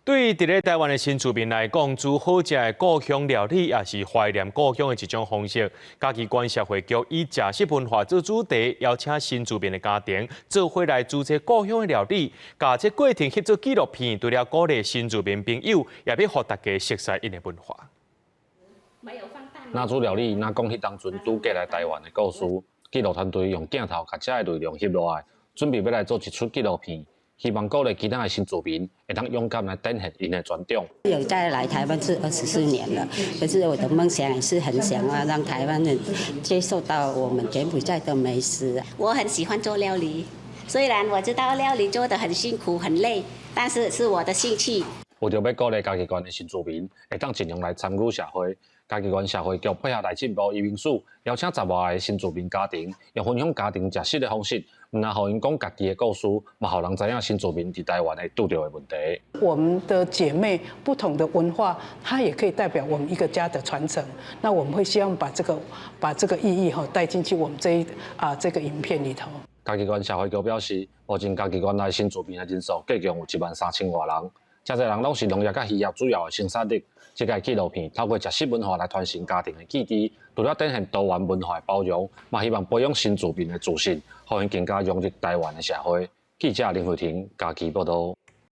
对于伫咧台湾的新住民来讲，煮好食的故乡料理，也是怀念故乡的一种方式。嘉义县社会局以食食文化做主题，邀请新住民的家庭做伙来煮这故乡的料理，把这过程翕做纪录片，除了鼓励新住民朋友，也要互大家熟悉因的文化。那煮料理，那讲迄当阵拄过来台湾的故事，纪录团队用镜头把这个内容翕落来，准备要来做一出纪录片。希望鼓励其他的新住民会当勇敢来展现因的传统。有在来台湾是24年了，可是我的梦想也是很想要让台湾人接受到我们柬埔寨的美食。我很喜欢做料理，虽然我知道料理做得很辛苦很累，但是是我的兴趣。为着要鼓励嘉义县的新住民会当尽量来参与社会，嘉义县社会局配合内政部移民署，邀请10外个新住民家庭，用分享家庭食食的方式，唔但互因讲家己的故事，嘛互人知影新住民伫台湾会拄到的问题。我们的姐妹不同的文化，它也可以代表我们一个家的传承。那我们会希望把这个意义带进去我们这个影片里头。嘉义县社会局表示，目前嘉义县内新住民的人数计共有13000外人。真侪人拢是农业甲渔业主要的生产力。这个纪录片透过食食文化来传承家庭的记忆，除了展现多元文化的包容，嘛希望培养新住民的自信，互因更加融入台湾的社会。记者林慧婷，嘉义报道。